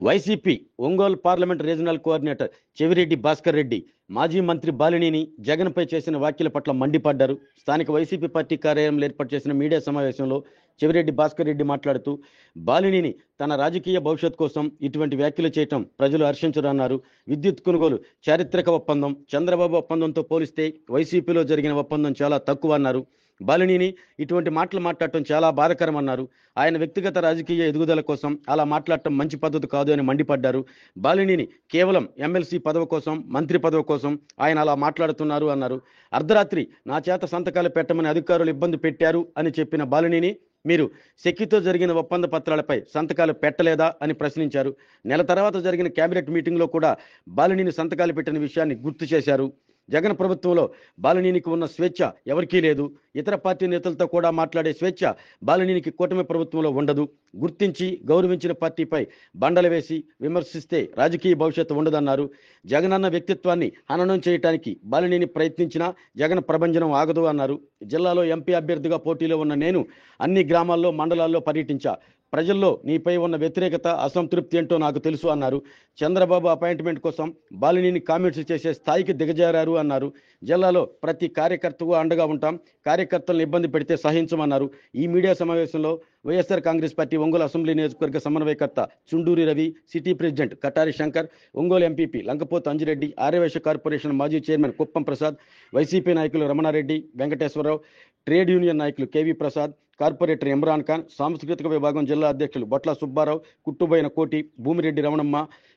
YCP Ongole parliament regional coordinator Chevireddy Bhaskar Reddy మాజీ మంత్రి బాలినేని జగన్పై చేసిన వ్యాఖ్యల పట్ల మండిపడ్డారు. స్థానిక వైసీపీ పార్టీ కార్యాలయంలో ఏర్పాటు చేసిన మీడియా సమావేశంలో చెవిరెడ్డి భాస్కర్ రెడ్డి మాట్లాడుతూ బాలినేని తన రాజకీయ భవిష్యత్ కోసం ఇటువంటి వ్యాఖ్యలు చేయటం ప్రజలు హర్షించరన్నారు. విద్యుత్ కొనుగోలు చారిత్రక ఒప్పందం చంద్రబాబు ఒప్పందంతో పోలిస్తే వైసీపీలో జరిగిన ఒప్పందం చాలా తక్కువ అన్నారు. బాలినేని ఇటువంటి మాటలు మాట్లాడటం చాలా బాధాకరం అన్నారు. ఆయన వ్యక్తిగత రాజకీయ ఎదుగుదల కోసం అలా మాట్లాడటం మంచి పద్ధతి కాదు అని మండిపడ్డారు. బాలినేని కేవలం ఎమ్మెల్సీ పదవి కోసం మంత్రి పదవి కోసం ఆయన అలా మాట్లాడుతున్నారు అన్నారు. అర్ధరాత్రి నా చేత సంతకాలు పెట్టమని అధికారులు ఇబ్బంది పెట్టారు అని చెప్పిన బాలినేని మీరు సెక్కితో జరిగిన ఒప్పంద పత్రాలపై సంతకాలు పెట్టలేదా అని ప్రశ్నించారు. నెల తర్వాత జరిగిన కేబినెట్ మీటింగ్లో కూడా బాలినేని సంతకాలు పెట్టిన విషయాన్ని గుర్తు చేశారు. జగన్ ప్రభుత్వంలో బాలినేనికి ఉన్న స్వేచ్ఛ ఎవరికీ లేదు. ఇతర పార్టీ నేతలతో కూడా మాట్లాడే స్వేచ్ఛ బాలినేనికి కూటమి ప్రభుత్వంలో ఉండదు. గుర్తించి గౌరవించిన పార్టీపై బండలు వేసి విమర్శిస్తే రాజకీయ భవిష్యత్తు ఉండదన్నారు. జగనన్న వ్యక్తిత్వాన్ని హననం చేయడానికి బాలినేని ప్రయత్నించినా జగన్ ప్రభంజనం ఆగదు అన్నారు. జిల్లాలో ఎంపీ అభ్యర్థిగా పోటీలో ఉన్న నేను అన్ని గ్రామాల్లో మండలాల్లో పర్యటించా. ప్రజల్లో నీపై ఉన్న వ్యతిరేకత అసంతృప్తి ఏంటో నాకు తెలుసు అన్నారు. చంద్రబాబు అపాయింట్మెంట్ కోసం బాలినేని కామెంట్స్ చేసే స్థాయికి దిగజారారు అన్నారు. జిల్లాలో ప్రతి కార్యకర్తకు అండగా ఉంటాం, కార్యకర్తలను ఇబ్బంది పెడితే సహించమన్నారు. ఈ మీడియా సమావేశంలో వైఎస్ఆర్ కాంగ్రెస్ పార్టీ ఒంగోలు అసెంబ్లీ నియోజకవర్గ సమన్వయకర్త Chunduri Ravi, city president Katari Shankar, Ongole MPP Lankapothu Anjireddy, Aryavysya corporation మాజీ చైర్మన్ కుప్పం ప్రసాద్, వైసీపీ నాయకులు రమణారెడ్డి, వెంకటేశ్వరరావు, ట్రేడ్ యూనియన్ నాయకులు కేవీ ప్రసాద్, కార్పొరేటర్ ఇమ్రాన్ ఖాన్, సాంస్కృతిక విభాగం జిల్లా అధ్యక్షులు బొట్ల సుబ్బారావు, కుట్టుబోయిన కోటి, భూమిరెడ్డి రమణమ్మ,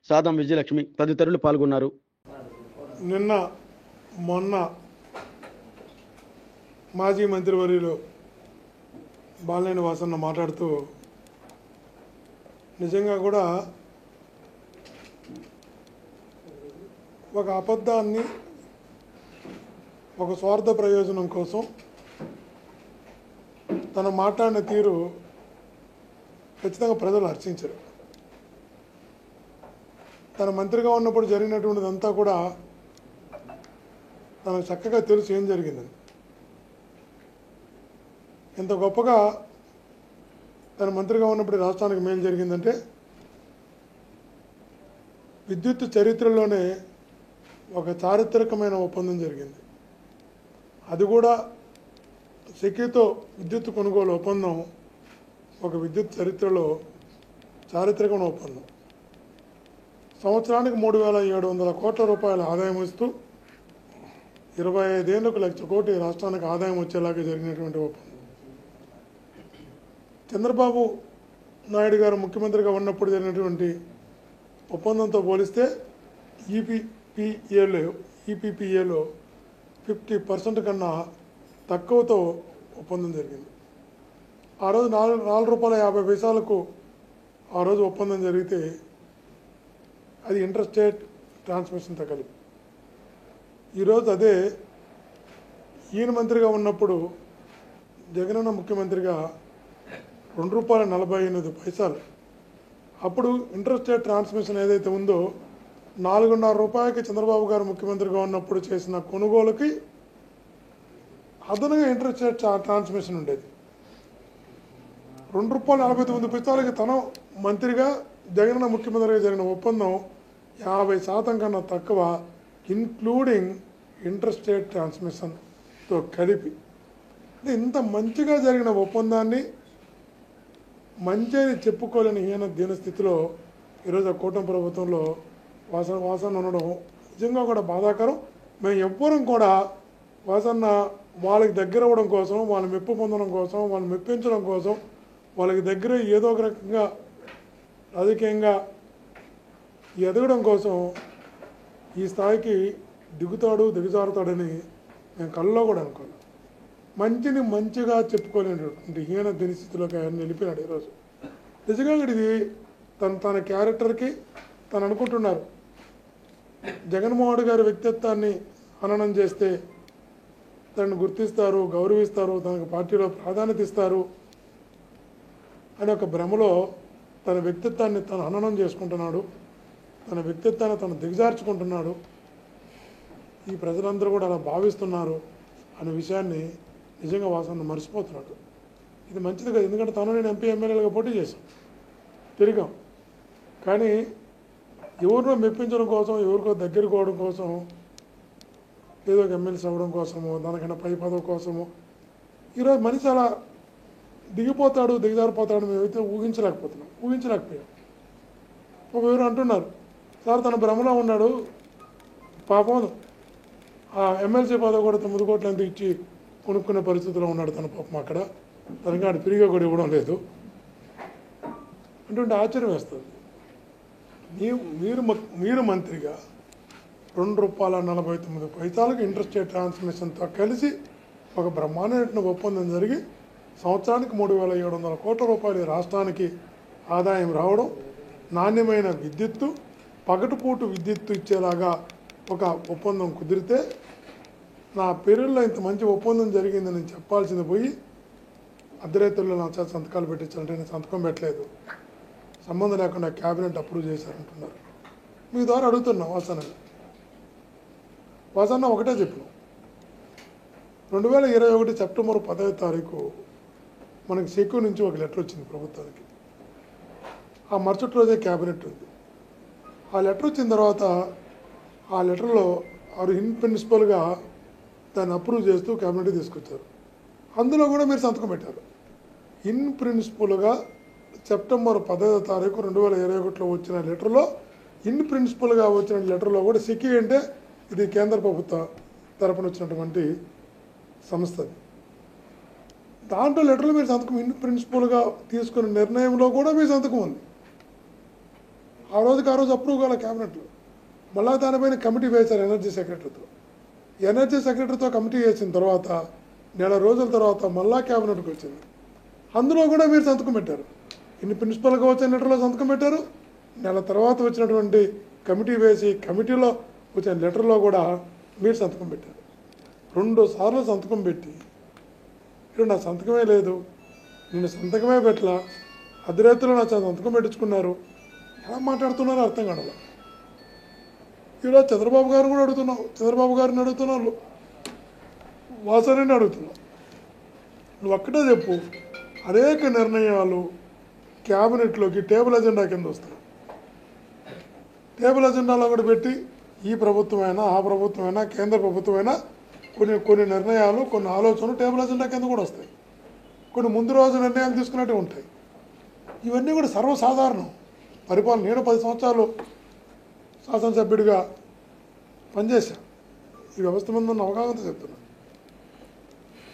సాదం విజయలక్ష్మి తదితరులు పాల్గొన్నారు. నిన్న మొన్న మాజీ మంత్రివర్యులు బాలినేని వాసన్న మాట్లాడుతూ నిజంగా కూడా ఒక అబద్ధాన్ని ఒక స్వార్థ ప్రయోజనం కోసం తన మాట్లాడిన తీరు ఖచ్చితంగా ప్రజలు హర్షించరు. తన మంత్రిగా ఉన్నప్పుడు జరిగినటువంటిదంతా కూడా తనకు చక్కగా తెలుసు ఏం జరిగిందని. ఎంత గొప్పగా తన మంత్రిగా ఉన్నప్పుడు రాష్ట్రానికి మేలు జరిగిందంటే విద్యుత్ చరిత్రలోనే ఒక చారిత్రకమైన ఒప్పందం జరిగింది. అది కూడా సెకీతో విద్యుత్ కొనుగోలు ఒప్పందం ఒక విద్యుత్ చరిత్రలో చారిత్రకమైన ఒప్పందం. సంవత్సరానికి 3,700 కోట్ల రూపాయల ఆదాయం ఇస్తూ 25 ఏళ్లకు 1,00,000 కోటి రాష్ట్రానికి ఆదాయం వచ్చేలాగా జరిగినటువంటి ఒప్పందం. చంద్రబాబు నాయుడు గారు ముఖ్యమంత్రిగా ఉన్నప్పుడు జరిగినటువంటి ఒప్పందంతో పోలిస్తే ఈపీపీఏలో 50% కన్నా తక్కువతో ఒప్పందం జరిగింది. ఆ రోజు ₹4.50 ఆ రోజు ఒప్పందం జరిగితే అది ఇంటర్ స్టేట్ ట్రాన్స్మిషన్తో కలిపి. ఈరోజు అదే ఈయన మంత్రిగా ఉన్నప్పుడు జగనన్న ముఖ్యమంత్రిగా ₹2.48 అప్పుడు ఇంటర్ స్టేట్ ట్రాన్స్మిషన్ ఏదైతే ఉందో ₹4.5 చంద్రబాబు గారు ముఖ్యమంత్రిగా ఉన్నప్పుడు చేసిన కొనుగోలుకి అదనంగా ఇంటర్ స్టేట్ ట్రాన్స్మిషన్ ఉండేది. ₹2.49 తన మంత్రిగా జగనన్న ముఖ్యమంత్రిగా జరిగిన ఒప్పందం 50% కన్నా తక్కువ, ఇన్క్లూడింగ్ ఇంటర్ స్టేట్ ట్రాన్స్మిషన్తో కలిపి. ఇంత మంచిగా జరిగిన ఒప్పందాన్ని మంచి అని చెప్పుకోలేని దీన స్థితిలో ఈరోజు కూటమి ప్రభుత్వంలో వాసన ఉండడం నిజంగా కూడా బాధాకరం. మేము ఎవ్వరం కూడా వాసన్న వాళ్ళకి దగ్గర అవ్వడం కోసం, వాళ్ళ మెప్పు పొందడం కోసం, వాళ్ళని మెప్పించడం కోసం, వాళ్ళకి దగ్గర ఏదో ఒక రకంగా రాజకీయంగా ఎదగడం కోసం ఈ స్థాయికి దిగజారుతాడని మేము కళ్ళలో కూడా అనుకోను. మంచిని మంచిగా చెప్పుకోలేనటువంటి దీని స్థితిలోకి ఆయన నిలిపినాడు ఈరోజు. నిజంగా ఇది తన క్యారెక్టర్కి తను అనుకుంటున్నారు జగన్మోహన్ గారి వ్యక్తిత్వాన్ని హననం చేస్తే తనను గుర్తిస్తారు, గౌరవిస్తారు, తనకు పార్టీలో ప్రాధాన్యత ఇస్తారు అనే ఒక భ్రమలో తన వ్యక్తిత్వాన్ని తను హననం చేసుకుంటున్నాడు, తన వ్యక్తిత్వాన్ని తను దిగజార్చుకుంటున్నాడు. ఈ ప్రజలందరూ కూడా అలా భావిస్తున్నారు అనే విషయాన్ని నిజంగా వాసన మర్చిపోతున్నాడు. ఇది మంచిది కదా, ఎందుకంటే తను నేను ఎంపీ ఎమ్మెల్యేలుగా పోటీ చేశాం, తిరిగాం. కానీ ఎవరినో మెప్పించడం కోసం, ఎవరికో దగ్గర కోవడం కోసం, ఏదో ఒక ఎమ్మెల్సీ అవ్వడం కోసము, దానికన్నా పై పదవి కోసము ఈరోజు మనిషి అలా దిగిపోతాడు, దిగజారిపోతాడు మేమైతే ఊహించలేకపోయాం. ఎవరు అంటున్నారు, సార్ తన భ్రమలో ఉన్నాడు, పాపం ఆ ఎమ్మెల్సీ పదవి కూడా 9 కోట్లు ఎంత ఇచ్చి కొనుక్కునే పరిస్థితిలో ఉన్నాడు తన పాపం, అక్కడ తనకి ఆడు ఫ్రీగా కూడా ఇవ్వడం లేదు అంటే ఆశ్చర్యం వేస్తుంది. మీరు మంత్రిగా ₹2.49 ఇంట్రెస్ట్ ట్రాన్స్మిషన్తో కలిసి ఒక బ్రహ్మాండమైన ఒప్పందం జరిగి సంవత్సరానికి 3,700 కోట్ల రూపాయలు రాష్ట్రానికి ఆదాయం రావడం, నాణ్యమైన విద్యుత్తు, పగటిపూట విద్యుత్తు ఇచ్చేలాగా ఒక ఒప్పందం కుదిరితే నా పేరులో ఇంత మంచి ఒప్పందం జరిగిందని నేను చెప్పాల్సింది పోయి అర్ధరాత్రుల్లో నా చేత సంతకాలు పెట్టించాలంటే నేను సంతకం పెట్టలేదు, సంబంధం లేకుండా క్యాబినెట్ అప్రూవ్ చేశారంటున్నారు. మీ ద్వారా అడుగుతున్నా వాసన్న ఒకటే చెప్పిన 2021 సెప్టెంబర్ 10వ తారీఖు మనకి సెక్యూ నుంచి ఒక లెటర్ వచ్చింది ప్రభుత్వానికి. ఆ మరుసటి రోజే క్యాబినెట్ ఉంది. ఆ లెటర్ వచ్చిన తర్వాత ఆ లెటర్లో వారు ఇన్ ప్రిన్సిపల్గా దాన్ని అప్రూవ్ చేస్తూ క్యాబినెట్కి తీసుకొచ్చారు. అందులో కూడా మీరు సంతకం పెట్టారు. ఇన్ ప్రిన్సిపల్గా సెప్టెంబర్ 10వ తారీఖు 2021లో వచ్చిన లెటర్లో, ఇన్ ప్రిన్సిపల్గా వచ్చిన లెటర్లో కూడా సెక్యూ అంటే ఇది కేంద్ర ప్రభుత్వ తరపున వచ్చినటువంటి సంస్థది. దాంట్లో లెటర్లో మీరు సంతకం ఇన్ ప్రిన్సిపల్గా తీసుకున్న నిర్ణయంలో కూడా మీ సంతకం ఉంది. ఆ రోజు అప్రూవ్ కాల క్యాబినెట్లో. మళ్ళా దానిపైన కమిటీ వేశారు ఎనర్జీ సెక్రటరీతో కమిటీ వేసిన తర్వాత నెల రోజుల తర్వాత మళ్ళా క్యాబినెట్కి వచ్చింది. అందులో కూడా మీరు సంతకం పెట్టారు. ఇన్ని ప్రిన్సిపల్గా వచ్చిన లెటర్లో సంతకం పెట్టారు. నెల తర్వాత వచ్చినటువంటి కమిటీ వేసి కమిటీలో వచ్చిన లెటర్లో కూడా మీరు సంతకం పెట్టారు. 2 సార్లు సంతకం పెట్టి ఇక్కడ నా సంతకమే లేదు, నేను సంతకమే పెట్టలా, అర్ధరాత్రిలో నా సంతకం పెట్టించుకున్నారు, ఎలా మాట్లాడుతున్నారో అర్థం కాదు. ఈరోజు చంద్రబాబు గారిని అడుగుతున్నావు, వాసనని అడుగుతున్నావు. నువ్వు ఒక్కటే చెప్పు, అనేక నిర్ణయాలు క్యాబినెట్లోకి టేబుల్ ఎజెండా కింద వస్తాయి. టేబుల్ ఎజెండాలో కూడా పెట్టి ఈ ప్రభుత్వమైనా, ఆ ప్రభుత్వమైనా, కేంద్ర ప్రభుత్వమైనా కొన్ని నిర్ణయాలు, కొన్ని ఆలోచనలు టేబుల్ ఎజెండా కింద కూడా వస్తాయి. కొన్ని ముందు రోజు నిర్ణయాలు తీసుకున్నట్టు ఉంటాయి. ఇవన్నీ కూడా సర్వసాధారణం. పరిపాలన నేను 10 సంవత్సరాలు శాసనసభ్యుడిగా పనిచేశాను. ఈ వ్యవస్థ మీద ఉన్న అవగాహనతో చెప్తున్నాను.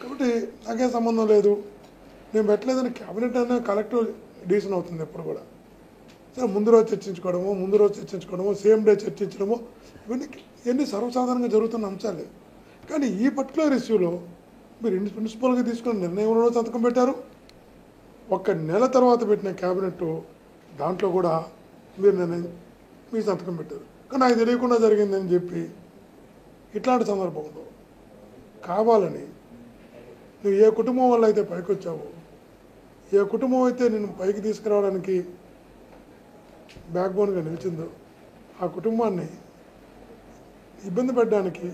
కాబట్టి నాకేం సంబంధం లేదు, నేను పెట్టలేదని క్యాబినెట్ అనేది కలెక్టివ్ డిసిషన్ అవుతుంది ఎప్పుడు కూడా. సరే ముందు రోజు చర్చించుకోవడము, సేమ్ డే చర్చించడము, ఇవన్నీ సర్వసాధారణంగా జరుగుతున్న అంశాలే. కానీ ఈ పర్టికులర్ ఇష్యూలో మీరు ప్రిన్సిపల్గా తీసుకున్న నిర్ణయంలో సంతకం పెట్టారు. 1 నెల తర్వాత పెట్టిన క్యాబినెట్ దాంట్లో కూడా మీరు సంతకం పెట్టారు. కానీ నాకు తెలియకుండా జరిగిందని చెప్పి ఇట్లాంటి సందర్భంలో కావాలని నువ్వు ఏ కుటుంబం వల్ల అయితే పైకి వచ్చావో, ఏ కుటుంబం అయితే నేను పైకి తీసుకురావడానికి బ్యాక్బోన్గా నిలిచిందో ఆ కుటుంబాన్ని ఇబ్బంది పెట్టడానికి,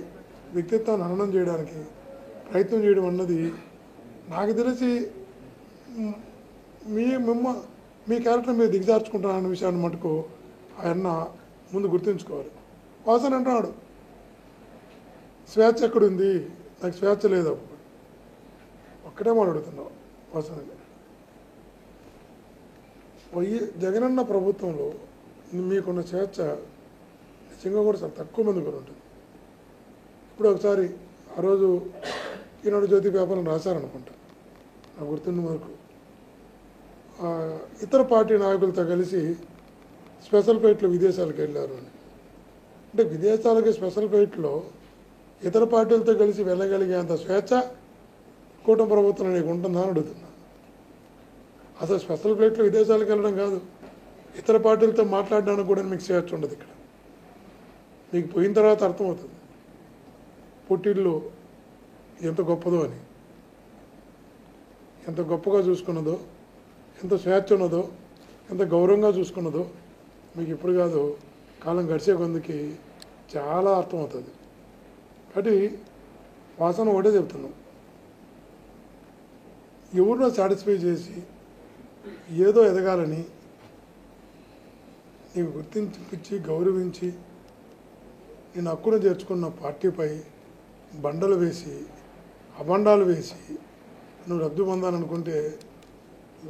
వ్యక్తిత్వాన్ని హననం చేయడానికి ప్రయత్నం చేయడం అన్నది నాకు తెలిసి మీ క్యారెక్టర్ మీరు దిగజార్చుకుంటారన్న విషయాన్ని మటుకు ఆయన ముందు గుర్తుంచుకోవాలి. వాసన అంటున్నాడు స్వేచ్ఛ ఎక్కడుంది, నాకు స్వేచ్ఛ లేదు. ఒక్కటే మాట అడుగుతున్నావు వాసనని. జగనన్న ప్రభుత్వంలో మీకున్న స్వేచ్ఛ నిజంగా కూడా చాలా తక్కువ మంది కూడా ఉంటుంది. ఇప్పుడు ఒకసారి ఆ రోజు ఈనాడు జ్యోతి పేపర్లను రాశారనుకుంటా, నాకు గుర్తున్న వరకు ఇతర పార్టీ నాయకులతో కలిసి స్పెషల్ ఫ్లైట్లో విదేశాలకు వెళ్ళారు అని. అంటే విదేశాలకి స్పెషల్ ఫ్లైట్లో ఇతర పార్టీలతో కలిసి వెళ్ళగలిగేంత స్వేచ్ఛ కూటమి ప్రభుత్వం నీకు ఉంటుందా అని అడుగుతున్నా. అసలు స్పెషల్ ఫ్లైట్లో విదేశాలకు వెళ్ళడం కాదు, ఇతర పార్టీలతో మాట్లాడడానికి కూడా మీకు స్వేచ్ఛ ఉండదు. ఇక్కడ మీకు పోయిన తర్వాత అర్థమవుతుంది పుట్టిల్లు ఎంత గొప్పదో అని, ఎంత గొప్పగా చూసుకున్నదో, ఎంత స్వేచ్ఛ ఉన్నదో, ఎంత గౌరవంగా చూసుకున్నదో మీకు ఇప్పుడు కాదు, కాలం గడిచే కొందికి చాలా అర్థమవుతుంది. కాబట్టి వాసన ఒకటే చెప్తున్నాం, ఎవరినో సాటిస్ఫై చేసి ఏదో ఎదగాలని నీకు గుర్తించి గౌరవించి నేను హక్కును చేర్చుకున్న పార్టీపై బండలు వేసి అబండాలు వేసి నువ్వు లబ్ధి పొందాలనుకుంటే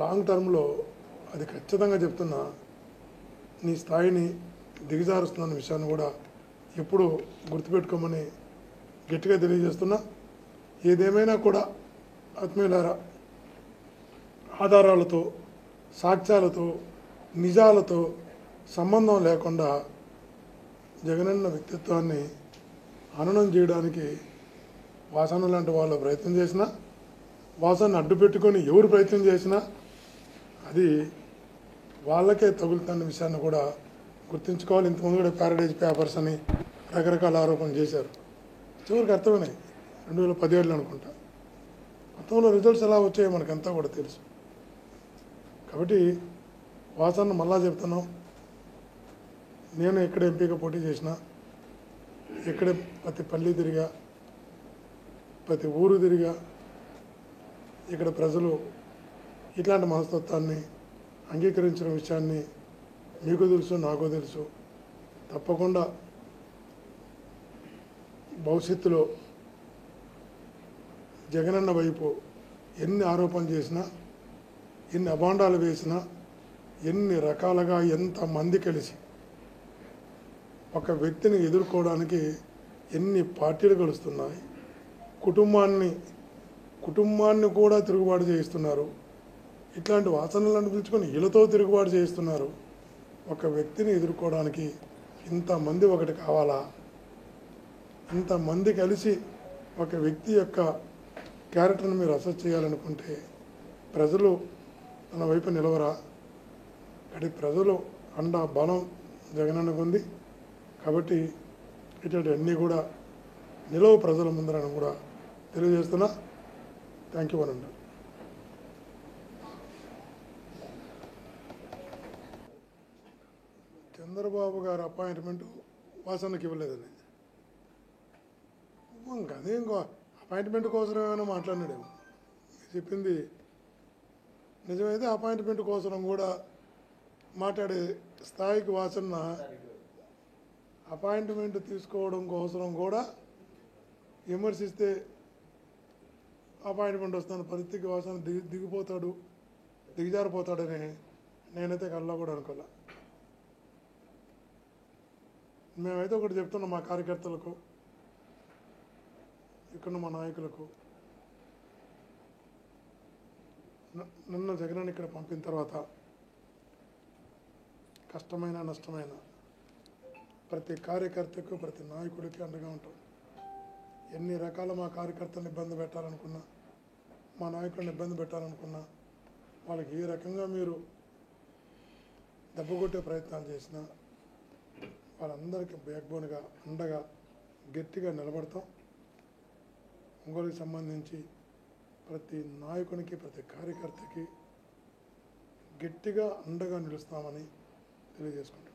లాంగ్ టర్మ్లో అది ఖచ్చితంగా చెప్తున్నా నీ స్థాయిని దిగజారుస్తున్న విషయాన్ని కూడా ఎప్పుడు గుర్తుపెట్టుకోమని గట్టిగా తెలియజేస్తున్నా. ఏదేమైనా కూడా ఆత్మీయులారా, ఆధారాలతో సాక్ష్యాలతో నిజాలతో సంబంధం లేకుండా జగనన్న వ్యక్తిత్వాన్ని హననం చేయడానికి వాసన లాంటి వాళ్ళు ప్రయత్నం చేసినా, వాసనను అడ్డు పెట్టుకొని ఎవరు ప్రయత్నం చేసినా అది వాళ్ళకే తగులుతున్న విషయాన్ని కూడా గుర్తుంచుకోవాలి. ఇంతకుముందు కూడా ప్యారడైజ్ పేపర్స్ అని రకరకాల ఆరోపణలు చేశారు. చివరికి అర్థమైనాయి 2017 అనుకుంటా. మొత్తంలో రిజల్ట్స్ ఎలా వచ్చాయో మనకంతా కూడా తెలుసు. కాబట్టి వాసనను మళ్ళా చెప్తున్నాం, నేను ఎక్కడ ఎంపీగా పోటీ చేసినా, ఎక్కడ ప్రతి పల్లి తిరిగా, ప్రతి ఊరు తిరిగా, ఇక్కడ ప్రజలు ఇట్లాంటి మనస్తత్వాన్ని అంగీకరించిన విషయాన్ని మీకు తెలుసు, నాకు తెలుసు. తప్పకుండా భవిష్యత్తులో జగనన్న వైపు ఎన్ని ఆరోపణలు చేసినా, ఎన్ని అభాండాలు వేసినా, ఎన్ని రకాలుగా ఎంతమంది కలిసి ఒక వ్యక్తిని ఎదుర్కోవడానికి ఎన్ని పార్టీలు కలుస్తున్నాయి, కుటుంబాన్ని కూడా తిరుగుబాటు చేయిస్తున్నారు. ఇట్లాంటి వాసనలను పిలుచుకొని వీళ్ళతో తిరుగుబాటు చేయిస్తున్నారు. ఒక వ్యక్తిని ఎదుర్కోవడానికి ఇంతమంది ఒకటి కావాలా? ఇంతమంది కలిసి ఒక వ్యక్తి యొక్క క్యారెక్టర్ని మీరు అసెస్ చేయాలనుకుంటే ప్రజలు తన వైపు నిలవరా? అటు ప్రజలు అండ బలం జగనన్నకు ఉంది. కాబట్టి ఇటువంటివన్నీ కూడా నిలవ ప్రజల ముందరని కూడా తెలియజేస్తున్నా. థ్యాంక్ యూ అనండి. చంద్రబాబు గారు అపాయింట్మెంట్ వాసనకి ఇవ్వలేదని ఇంకా అదే ఇంకో అపాయింట్మెంట్ కోసం ఏమైనా మాట్లాడినాడేమో. చెప్పింది నిజమైతే అపాయింట్మెంట్ కోసం కూడా మాట్లాడే స్థాయికి వాసన అపాయింట్మెంట్ తీసుకోవడం కోసం కూడా విమర్శిస్తే అపాయింట్మెంట్ వస్తున్న పరిస్థితికి వాసన దిగజారిపోతాడని నేనైతే కల్లా కూడా అనుకోలే. మేమైతే ఒకటి చెప్తున్నాం మా కార్యకర్తలకు, ఇక్కడ మా నాయకులకు, నిన్న జగన్ ఇక్కడ పంపిన తర్వాత కష్టమైన నష్టమైన ప్రతి కార్యకర్తకు ప్రతి నాయకుడికి అండగా ఉంటాం. ఎన్ని రకాల మా కార్యకర్తలను ఇబ్బంది పెట్టాలనుకున్నా, మా నాయకులను ఇబ్బంది పెట్టాలనుకున్నా, వాళ్ళకి ఏ రకంగా మీరు దెబ్బకొట్టే ప్రయత్నాలు చేసినా వాళ్ళందరికీ బ్యాక్బోన్గా అండగా గట్టిగా నిలబడతాం. ఒంగోలుకి సంబంధించి ప్రతి నాయకునికి ప్రతి కార్యకర్తకి గట్టిగా అండగా నిలుస్తామని తెలియజేసుకుంటాం.